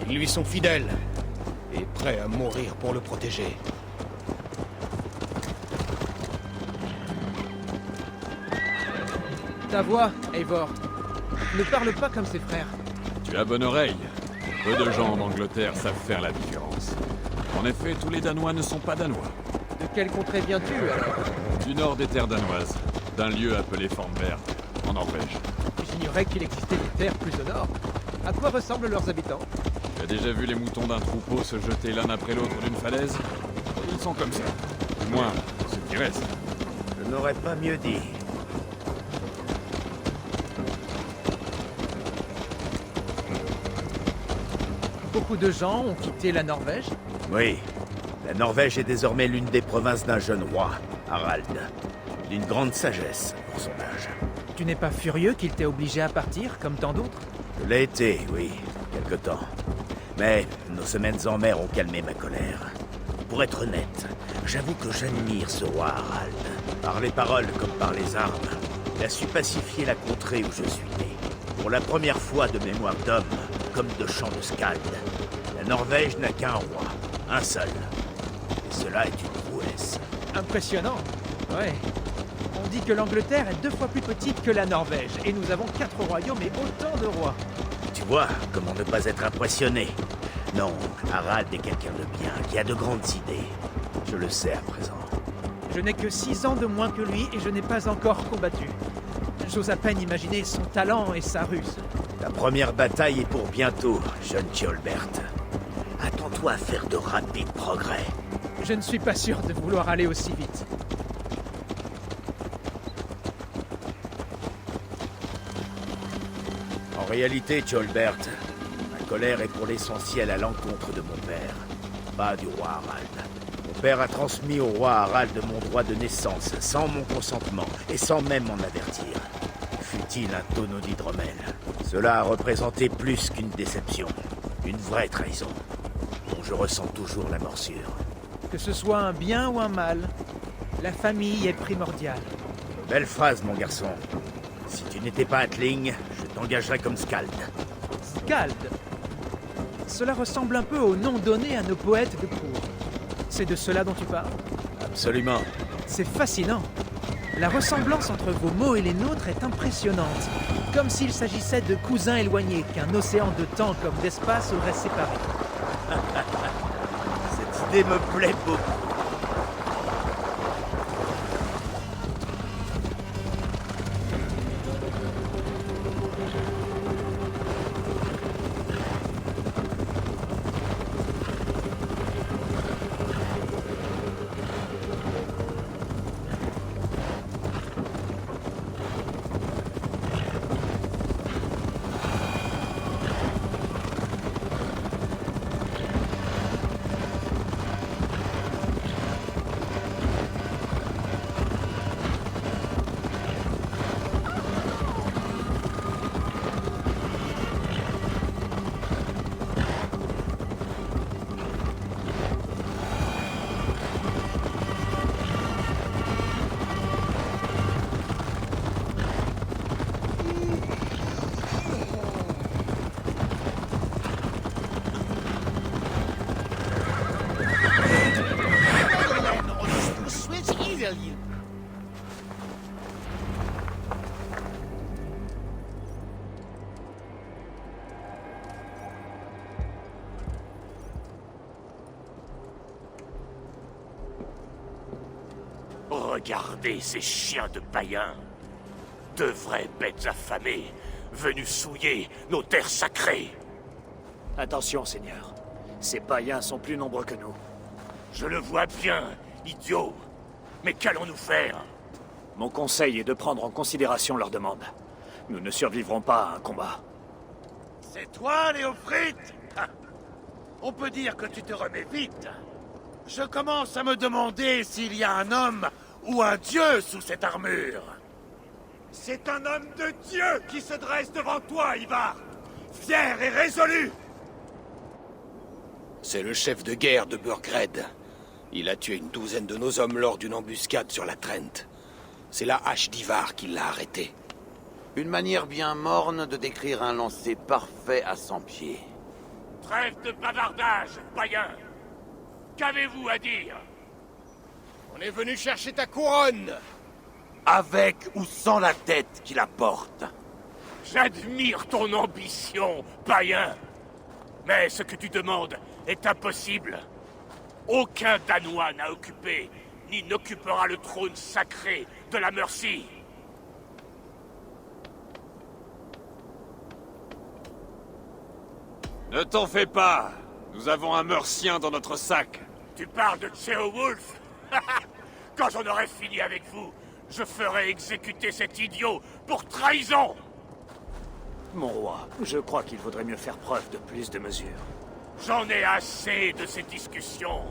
Ils lui sont fidèles et prêts à mourir pour le protéger. Ta voix, Eivor. Ne parle pas comme ses frères. Tu as bonne oreille. Peu de gens en Angleterre savent faire la différence. En effet, tous les Danois ne sont pas Danois. De quelle contrée viens-tu, alors? Du nord des terres danoises, d'un lieu appelé Fornberg, en Norvège. J'ignorais qu'il existait des terres plus au nord. À quoi ressemblent leurs habitants? Tu as déjà vu les moutons d'un troupeau se jeter l'un après l'autre d'une falaise? Ils sont comme ça. Du moins, ceux qui restent. Je n'aurais pas mieux dit. Beaucoup de gens ont quitté la Norvège. Oui. La Norvège est désormais l'une des provinces d'un jeune roi, Harald. D'une grande sagesse pour son âge. Tu n'es pas furieux qu'il t'ait obligé à partir, comme tant d'autres? Je l'ai été, oui, quelque temps. Mais nos semaines en mer ont calmé ma colère. Pour être honnête, j'avoue que j'admire ce roi Harald. Par les paroles comme par les armes, il a su pacifier la contrée où je suis né. Pour la première fois de mémoire d'homme, comme de chant de Skald, la Norvège n'a qu'un roi, un seul. Et cela est une prouesse. Impressionnant. Ouais. On dit que l'Angleterre est 2 fois plus petite que la Norvège, et nous avons 4 royaumes et autant de rois. Tu vois, comment ne pas être impressionné? Non, Harald est quelqu'un de bien, qui a de grandes idées. Je le sais à présent. Je n'ai que 6 ans de moins que lui, et je n'ai pas encore combattu. J'ose à peine imaginer son talent et sa ruse. La première bataille est pour bientôt, jeune Thiolbert. Attends-toi à faire de rapides progrès. Je ne suis pas sûr de vouloir aller aussi vite. En réalité, Thiolbert, ma colère est pour l'essentiel à l'encontre de mon père, pas du roi Harald. Mon père a transmis au roi Harald mon droit de naissance, sans mon consentement, et sans même m'en avertir. Fut-il un tonneau d'hydromel. Cela a représenté plus qu'une déception, une vraie trahison, dont je ressens toujours la morsure. Que ce soit un bien ou un mal, la famille est primordiale. Belle phrase, mon garçon. Si tu n'étais pas Atling, je t'engagerais comme Skald. Skald. Cela ressemble un peu au nom donné à nos poètes de cour. C'est de cela dont tu parles? Absolument. C'est fascinant. La ressemblance entre vos mots et les nôtres est impressionnante. Comme s'il s'agissait de cousins éloignés qu'un océan de temps comme d'espace aurait séparés. Cette idée me plaît beaucoup. Regardez ces chiens de païens. De vraies bêtes affamées, venus souiller nos terres sacrées. Attention, Seigneur. Ces païens sont plus nombreux que nous. Je le vois bien, idiot. Mais qu'allons-nous faire? Mon conseil est de prendre en considération leurs demandes. Nous ne survivrons pas à un combat. C'est toi, Léofrite? On peut dire que tu te remets vite. Je commence à me demander s'il y a un homme ou un dieu sous cette armure. C'est un homme de Dieu qui se dresse devant toi, Ivar. Fier et résolu. C'est le chef de guerre de Burgred. Il a tué une douzaine de nos hommes lors d'une embuscade sur la Trent. C'est la hache d'Ivar qui l'a arrêté. Une manière bien morne de décrire un lancer parfait à 100 pieds. Trêve de bavardage, païen. Qu'avez-vous à dire? On est venu chercher ta couronne. Avec ou sans la tête qui la porte. J'admire ton ambition, païen. Mais ce que tu demandes est impossible. Aucun Danois n'a occupé, ni n'occupera le trône sacré de la Mercie. Ne t'en fais pas. Nous avons un Meurcien dans notre sac. Tu parles de Ceolwulf? Quand j'en aurai fini avec vous, je ferai exécuter cet idiot pour trahison. Mon roi, je crois qu'il vaudrait mieux faire preuve de plus de mesure. J'en ai assez de ces discussions.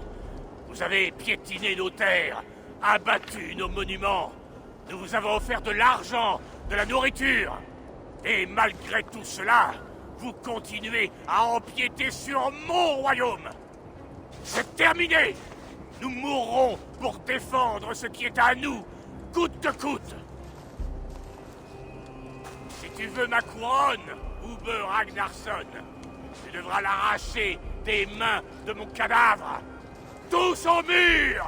Vous avez piétiné nos terres, abattu nos monuments. Nous vous avons offert de l'argent, de la nourriture. Et malgré tout cela, vous continuez à empiéter sur mon royaume. C'est terminé. Nous mourrons pour défendre ce qui est à nous, coûte que coûte. Si tu veux ma couronne, Ubbe Ragnarsson, tu devras l'arracher des mains de mon cadavre. Tous au mur!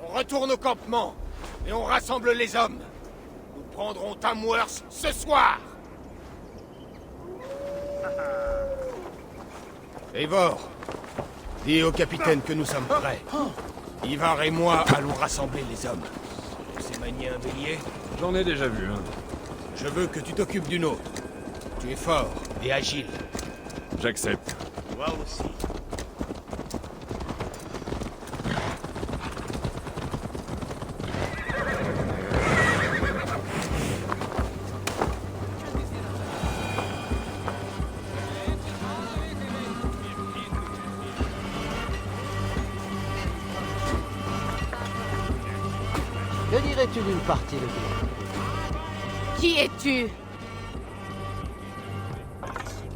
On retourne au campement et on rassemble les hommes. Nous prendrons Tamworth ce soir. Eivor, dis au capitaine que nous sommes prêts. Ivar et moi allons rassembler les hommes. Tu sais manier un bélier? J'en ai déjà vu un. Je veux que tu t'occupes d'une autre. Tu es fort et agile. J'accepte. Moi aussi. Que dirais-tu d'une partie de billes? Qui es-tu?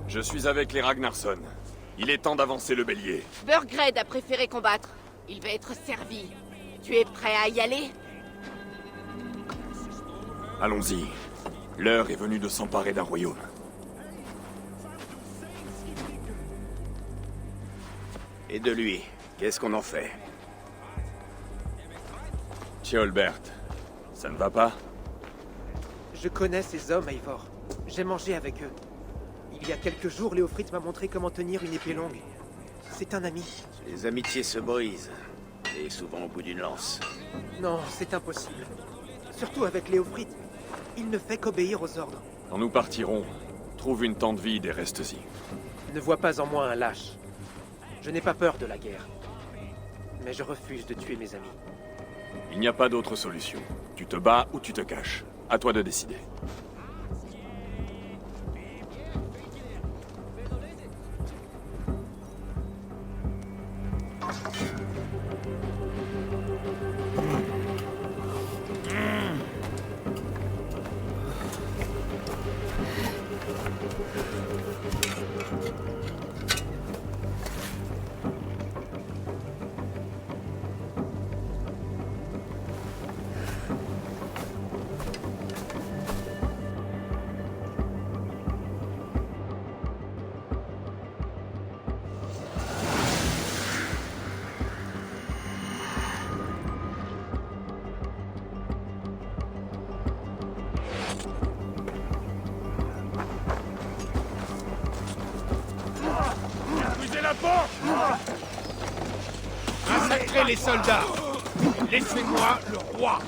Je suis avec les Ragnarsson. Il est temps d'avancer le bélier. Burgred a préféré combattre. Il va être servi. Tu es prêt à y aller? Allons-y. L'heure est venue de s'emparer d'un royaume. Et de lui, qu'est-ce qu'on en fait? Thiolbert, ça ne va pas? Je connais ces hommes, Eivor. J'ai mangé avec eux. Il y a quelques jours, Léofrite m'a montré comment tenir une épée longue. C'est un ami. Les amitiés se brisent, et souvent au bout d'une lance. Non, c'est impossible. Surtout avec Léofrite. Il ne fait qu'obéir aux ordres. Quand nous partirons, trouve une tente vide et reste-y. Ne vois pas en moi un lâche. Je n'ai pas peur de la guerre. Mais je refuse de tuer mes amis. Il n'y a pas d'autre solution. Tu te bats ou tu te caches. À toi de décider. Brisez la porte! Massacrez les soldats. Laissez-moi le roi.